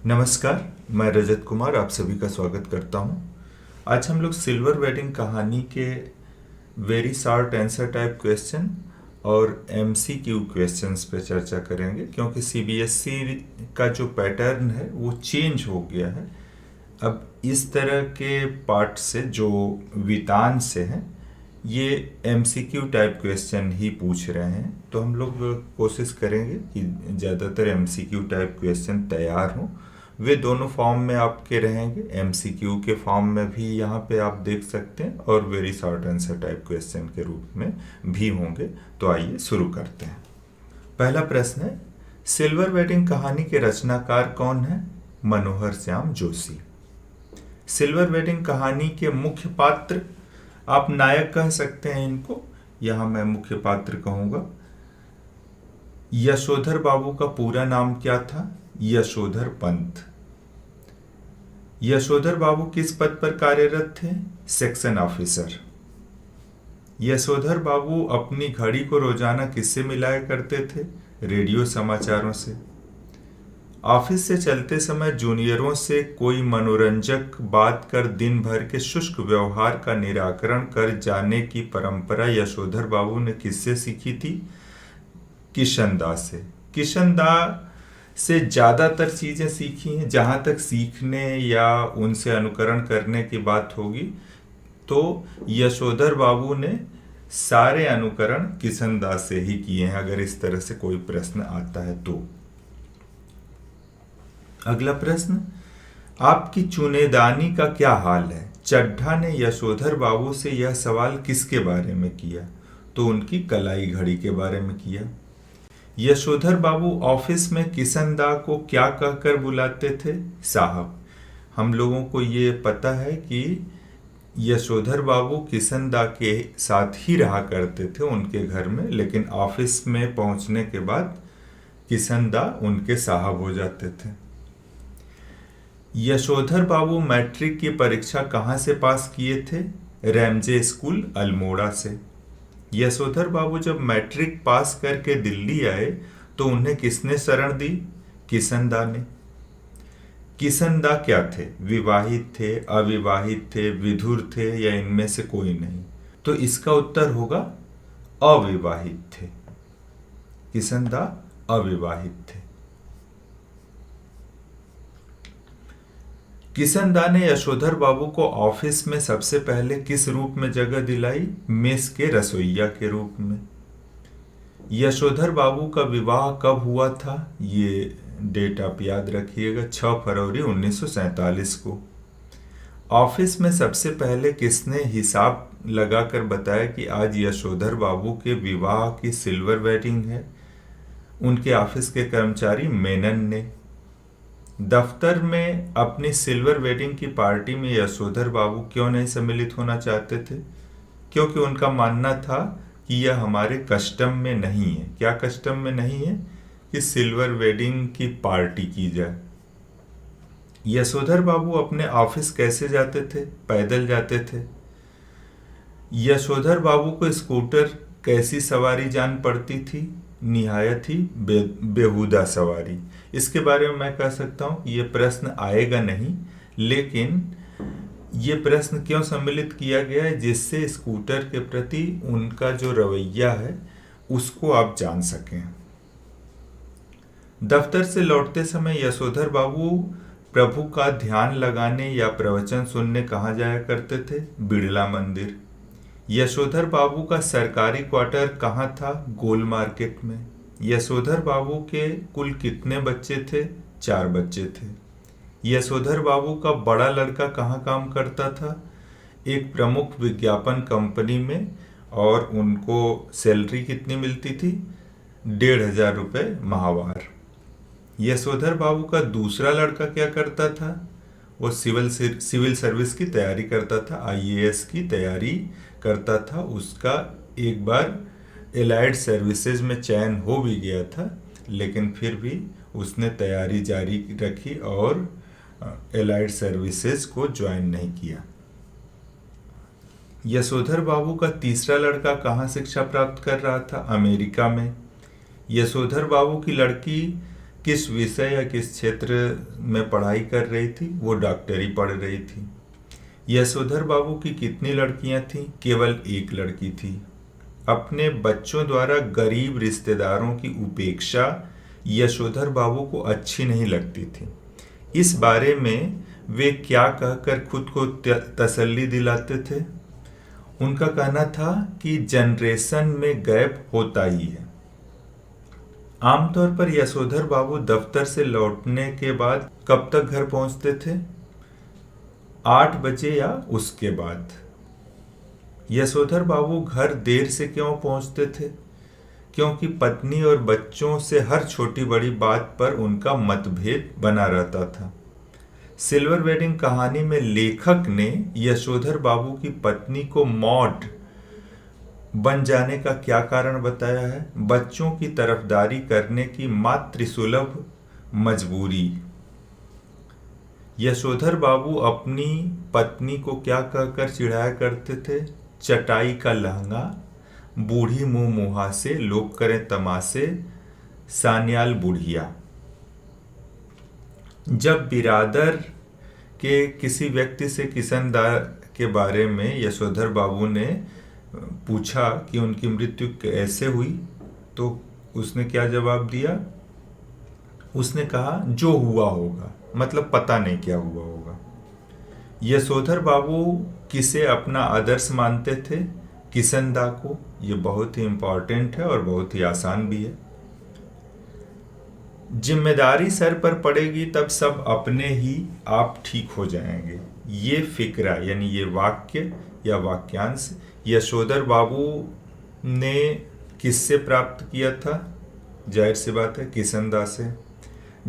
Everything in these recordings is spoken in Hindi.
नमस्कार, मैं रजत कुमार आप सभी का स्वागत करता हूं। आज हम लोग सिल्वर वेडिंग कहानी के very short answer type question और एमसीक्यू क्वेश्चंस पे चर्चा करेंगे, क्योंकि सीबीएसई का जो पैटर्न है वो चेंज हो गया है। अब इस तरह के पार्ट से जो वितान से हैं ये एमसीक्यू टाइप क्वेश्चन ही पूछ रहे हैं, तो हम लोग कोशिश करेंगे कि ज़्यादातर एमसीक्यू टाइप क्वेश्चन तैयार हों। वे दोनों फॉर्म में आपके रहेंगे, एमसीक्यू के फॉर्म में भी यहाँ पे आप देख सकते हैं और very short answer type question के रूप में भी होंगे। तो आइए शुरू करते हैं। पहला प्रश्न है, सिल्वर वेडिंग कहानी के रचनाकार कौन है? मनोहर श्याम जोशी। सिल्वर वेडिंग कहानी के मुख्य पात्र, आप नायक कह सकते हैं इनको, यहाँ मैं मुख्य पात्र कहूँगा। यशोधर बाबू का पूरा नाम क्या था? यशोधर पंत। यशोधर बाबू किस पद पर कार्यरत थे? Section officer. यशोधर बाबू अपनी घड़ी को रोजाना किससे मिलाया करते थे? रेडियो समाचारों से। ऑफिस से चलते समय जूनियरों से कोई मनोरंजक बात कर दिन भर के शुष्क व्यवहार का निराकरण कर जाने की परंपरा यशोधर बाबू ने किससे सीखी थी? किशन से। किशन से ज़्यादातर चीज़ें सीखी हैं। जहाँ तक सीखने या उनसे अनुकरण करने की बात होगी तो यशोधर बाबू ने सारे अनुकरण किशन से ही किए हैं, अगर इस तरह से कोई प्रश्न आता है तो। अगला प्रश्न, आपकी चुनेदानी का क्या हाल है? चड्ढा ने यशोधर बाबू से यह सवाल किसके बारे में किया? तो उनकी कलाई घड़ी के बारे में किया। यशोधर बाबू ऑफिस में किशन को क्या कहकर बुलाते थे? साहब। हम लोगों को ये पता है कि यशोधर बाबू किशन के साथ ही रहा करते थे उनके घर में, लेकिन ऑफिस में पहुंचने के बाद किशन उनके साहब हो जाते थे। यशोधर बाबू मैट्रिक की परीक्षा कहाँ से पास किए थे? रैमजे स्कूल अल्मोड़ा से। यशोधर बाबू जब मैट्रिक पास करके दिल्ली आए तो उन्हें किसने शरण दी? किशन ने। किशन क्या थे? विवाहित थे, अविवाहित थे, विधुर थे या इनमें से कोई नहीं? तो इसका उत्तर होगा अविवाहित थे। किशन अविवाहित थे। किशन ने यशोधर बाबू को ऑफिस में सबसे पहले किस रूप में जगह दिलाई? मेस के रसोइया के रूप में। यशोधर बाबू का विवाह कब हुआ था? ये डेट आप याद रखिएगा, 6 फरवरी 1947 को। ऑफिस में सबसे पहले किसने हिसाब लगाकर बताया कि आज यशोधर बाबू के विवाह की सिल्वर वेडिंग है? उनके ऑफिस के कर्मचारी मेनन ने। दफ्तर में अपनी सिल्वर वेडिंग की पार्टी में यशोधर बाबू क्यों नहीं सम्मिलित होना चाहते थे? क्योंकि उनका मानना था कि यह हमारे कस्टम में नहीं है। क्या कस्टम में नहीं है? कि सिल्वर वेडिंग की पार्टी की जाए। यशोधर बाबू अपने ऑफिस कैसे जाते थे? पैदल जाते थे। यशोधर बाबू को स्कूटर कैसी सवारी जान पड़ती थी? निहायत ही बेहुदा सवारी। इसके बारे में मैं कह सकता हूँ कि ये प्रश्न आएगा नहीं, लेकिन ये प्रश्न क्यों सम्मिलित किया गया है? जिससे स्कूटर के प्रति उनका जो रवैया है उसको आप जान सकें। दफ्तर से लौटते समय यशोधर बाबू प्रभु का ध्यान लगाने या प्रवचन सुनने कहाँ जाया करते थे? बिड़ला मंदिर। यशोधर बाबू का सरकारी क्वार्टर कहाँ था? गोल मार्केट में। यशोधर बाबू के कुल कितने बच्चे थे? 4 बच्चे थे। यशोधर बाबू का बड़ा लड़का कहाँ काम करता था? एक प्रमुख विज्ञापन कंपनी में, और उनको सैलरी कितनी मिलती थी? 1,500 रुपये माहवार। यशोधर बाबू का दूसरा लड़का क्या करता था? वो सिविल सर्विस की तैयारी करता था, आईएएस की तैयारी करता था। उसका एक बार एलाइड सर्विसेज में चयन हो भी गया था, लेकिन फिर भी उसने तैयारी जारी रखी और एलाइड सर्विसेज को ज्वाइन नहीं किया। यशोधर बाबू का तीसरा लड़का कहाँ शिक्षा प्राप्त कर रहा था? अमेरिका में। यशोधर बाबू की लड़की किस विषय या किस क्षेत्र में पढ़ाई कर रही थी? वो डॉक्टरी पढ़ रही थी। यशोधर बाबू की कितनी लड़कियां थीं? केवल एक लड़की थी। अपने बच्चों द्वारा गरीब रिश्तेदारों की उपेक्षा यशोधर बाबू को अच्छी नहीं लगती थी। इस बारे में वे क्या कहकर खुद को तसल्ली दिलाते थे? उनका कहना था कि जनरेशन में गैप होता ही है। आमतौर पर यशोधर बाबू दफ्तर से लौटने के बाद कब तक घर पहुंचते थे? 8 बजे या उसके बाद। यशोधर बाबू घर देर से क्यों पहुंचते थे? क्योंकि पत्नी और बच्चों से हर छोटी बड़ी बात पर उनका मतभेद बना रहता था। सिल्वर वेडिंग कहानी में लेखक ने यशोधर बाबू की पत्नी को मॉड बन जाने का क्या कारण बताया है? बच्चों की तरफदारी करने की मातृसुलभ मजबूरी। यशोधर बाबू अपनी पत्नी को क्या कहकर चिढ़ाया करते थे? चटाई का लहंगा, बूढ़ी मुंह मुहासे, लोग करें तमाशे, सान्याल बुढ़िया। जब बिरादर के किसी व्यक्ति से किशनदा के बारे में यशोधर बाबू ने पूछा कि उनकी मृत्यु कैसे हुई, तो उसने क्या जवाब दिया? उसने कहा जो हुआ होगा, मतलब पता नहीं क्या हुआ होगा। यशोधर बाबू किसे अपना आदर्श मानते थे? किशनदा को। ये बहुत ही इंपॉर्टेंट है और बहुत ही आसान भी है। जिम्मेदारी सर पर पड़ेगी तब सब अपने ही आप ठीक हो जाएंगे। ये फिक्रा यानी ये वाक्य या वाक्यांश यशोधर बाबू ने किससे प्राप्त किया था? जाहिर सी बात है किशनदा से।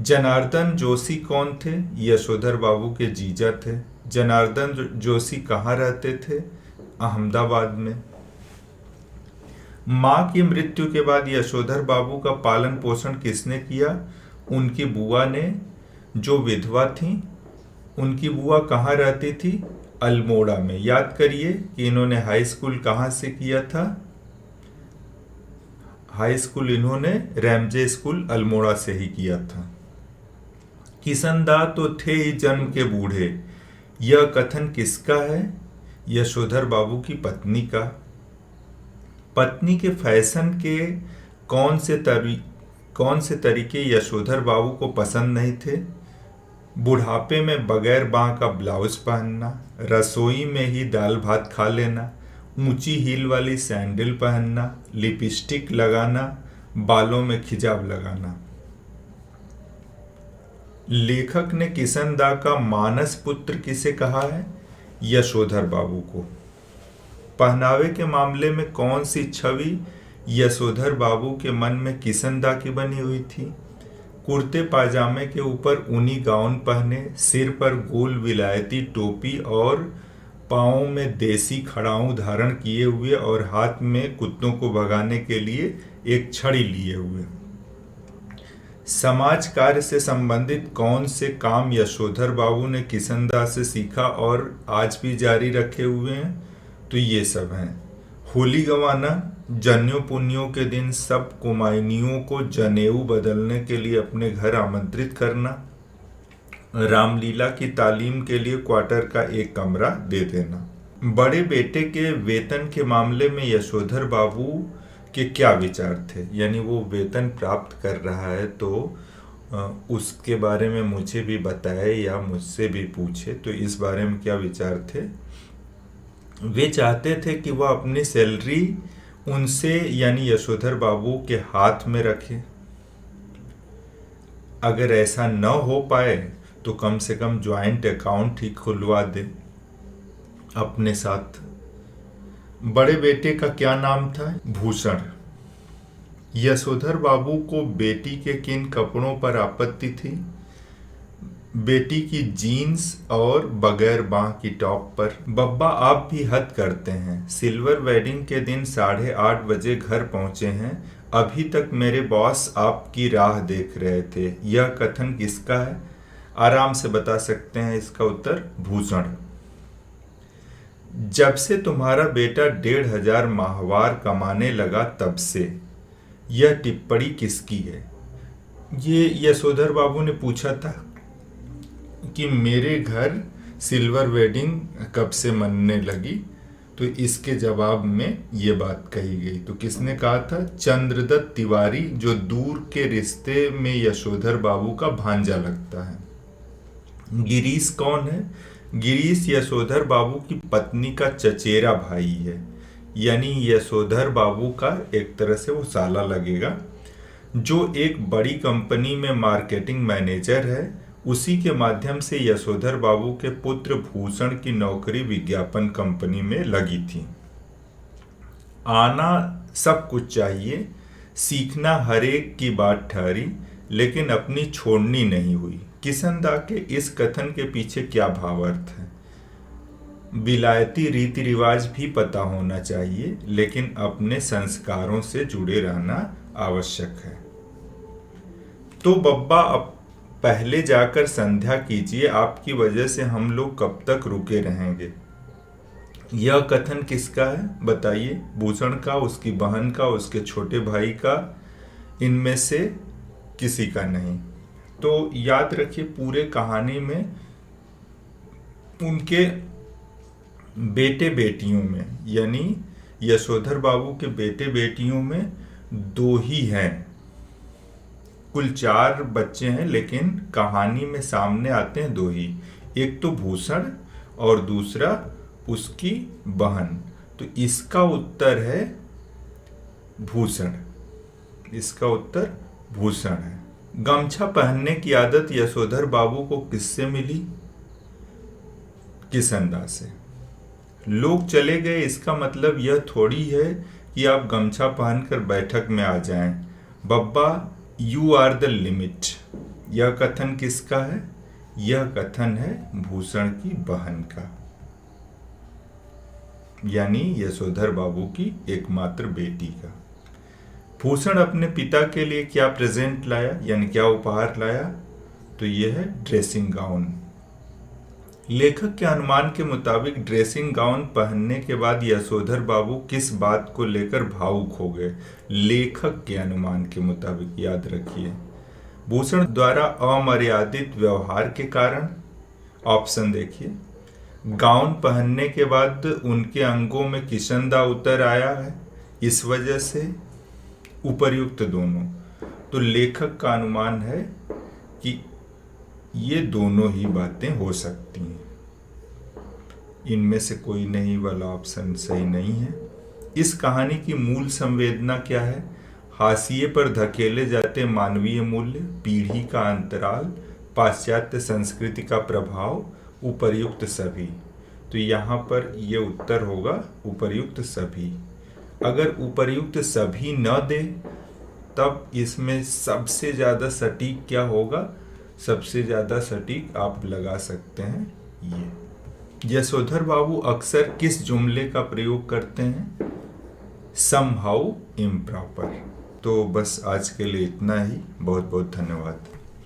जनार्दन जोशी कौन थे? यशोधर बाबू के जीजा थे। जनार्दन जोशी कहाँ रहते थे? अहमदाबाद में। मां की मृत्यु के बाद यशोधर बाबू का पालन पोषण किसने किया? उनकी बुआ ने, जो विधवा थी। उनकी बुआ कहाँ रहती थी? अल्मोड़ा में। याद करिए कि इन्होंने हाई स्कूल कहाँ से किया था? हाई स्कूल इन्होंने रैमजे स्कूल अल्मोड़ा से ही किया था। किशनदा तो थे ही जन्म के बूढ़े। यह कथन किसका है? यशोधर बाबू की पत्नी का। पत्नी के फैशन के कौन से तरीके यशोधर बाबू को पसंद नहीं थे? बुढ़ापे में बगैर बांह का ब्लाउज पहनना, रसोई में ही दाल भात खा लेना, ऊंची हील वाली सैंडल पहनना, लिपस्टिक लगाना, बालों में खिजाव लगाना। लेखक ने किशनदा का मानस पुत्र किसे कहा है? यशोधर बाबू को। पहनावे के मामले में कौन सी छवि यशोधर बाबू के मन में किशनदा की बनी हुई थी? कुर्ते पाजामे के ऊपर ऊनी गाउन पहने, सिर पर गोल विलायती टोपी और पाँव में देसी खड़ाऊं धारण किए हुए और हाथ में कुत्तों को भगाने के लिए एक छड़ी लिए हुए। समाज कार्य से संबंधित कौन से काम यशोधर बाबू ने किशनदा से सीखा और आज भी जारी रखे हुए हैं? तो ये सब हैं। होली गंवाना, जनेऊ पुन्नियों के दिन सब कुमाइनियों को जनेऊ बदलने के लिए अपने घर आमंत्रित करना, रामलीला की तालीम के लिए क्वार्टर का एक कमरा दे देना। बड़े बेटे के वेतन के मामले में यशोधर बाबू के क्या विचार थे? यानी वो वेतन प्राप्त कर रहा है तो उसके बारे में मुझे भी बताए या मुझसे भी पूछे, तो इस बारे में क्या विचार थे? वे चाहते थे कि वह अपनी सैलरी उनसे यानी यशोधर बाबू के हाथ में रखे। अगर ऐसा न हो पाए तो कम से कम ज्वाइंट अकाउंट ही खुलवा दे अपने साथ। बड़े बेटे का क्या नाम था? भूषण। यशोधर बाबू को बेटी के किन कपड़ों पर आपत्ति थी? बेटी की जीन्स और बगैर बांह की टॉप पर। बब्बा आप भी हद करते हैं, सिल्वर वेडिंग के दिन 8:30 बजे घर पहुंचे हैं, अभी तक मेरे बॉस आपकी राह देख रहे थे। यह कथन किसका है? आराम से बता सकते हैं इसका उत्तर भूषण। जब से तुम्हारा बेटा 1,500 माहवार कमाने लगा तब से। यह टिप्पणी किसकी है? ये यशोधर बाबू ने पूछा था कि मेरे घर सिल्वर वेडिंग कब से मनने लगी, तो इसके जवाब में ये बात कही गई। तो किसने कहा था? चंद्रदत्त तिवारी, जो दूर के रिश्ते में यशोधर बाबू का भांजा लगता है। गिरीश कौन है? गिरीश यशोधर बाबू की पत्नी का चचेरा भाई है, यानी यशोधर बाबू का एक तरह से वो साला लगेगा, जो एक बड़ी कंपनी में मार्केटिंग मैनेजर है। उसी के माध्यम से यशोधर बाबू के पुत्र भूषण की नौकरी विज्ञापन कंपनी में लगी थी। आना सब कुछ चाहिए, सीखना हरेक की बात ठहरी, लेकिन अपनी छोड़नी नहीं हुई। किशनदा के इस कथन के पीछे क्या भावार्थ है? विलायती रीति रिवाज भी पता होना चाहिए, लेकिन अपने संस्कारों से जुड़े रहना आवश्यक है। तो बब्बा, अब पहले जाकर संध्या कीजिए, आपकी वजह से हम लोग कब तक रुके रहेंगे। यह कथन किसका है बताइए? भूषण का, उसकी बहन का, उसके छोटे भाई का, इनमें से किसी का नहीं। तो याद रखिए, पूरे कहानी में उनके बेटे बेटियों में, यानी यशोधर बाबू के बेटे बेटियों में दो ही हैं। कुल 4 बच्चे हैं, लेकिन कहानी में सामने आते हैं 2 ही। एक तो भूषण और दूसरा उसकी बहन। तो इसका उत्तर है भूषण। इसका उत्तर भूषण है। गमछा पहनने की आदत यशोधर बाबू को किससे मिली? किशनदा से। लोग चले गए, इसका मतलब यह थोड़ी है कि आप गमछा पहनकर बैठक में आ जाएं। बब्बा, यू आर द लिमिट। यह कथन किसका है? यह कथन है भूषण की बहन का, यानी यशोधर बाबू की एकमात्र बेटी का। भूषण अपने पिता के लिए क्या प्रेजेंट लाया, यानी क्या उपहार लाया? तो यह है ड्रेसिंग गाउन। लेखक के अनुमान के मुताबिक ड्रेसिंग गाउन पहनने के बाद यशोधर बाबू किस बात को लेकर भावुक हो गए? लेखक के अनुमान के मुताबिक, याद रखिए, भूषण द्वारा अमर्यादित व्यवहार के कारण। ऑप्शन देखिए, गाउन पहनने के बाद उनके अंगों में किशनदा उतर आया है, इस वजह से, उपर्युक्त दोनों। तो लेखक का अनुमान है कि ये दोनों ही बातें हो सकती हैं। इनमें से कोई नहीं वाला ऑप्शन सही नहीं है। इस कहानी की मूल संवेदना क्या है? हाशिए पर धकेले जाते मानवीय मूल्य, पीढ़ी का अंतराल, पाश्चात्य संस्कृति का प्रभाव, उपर्युक्त सभी। तो यहाँ पर ये उत्तर होगा उपर्युक्त सभी। अगर उपर्युक्त सभी न दे, तब इसमें सबसे ज़्यादा सटीक क्या होगा? सबसे ज़्यादा सटीक आप लगा सकते हैं ये। यशोधर बाबू अक्सर किस जुमले का प्रयोग करते हैं? Somehow improper. तो बस आज के लिए इतना ही। बहुत बहुत धन्यवाद।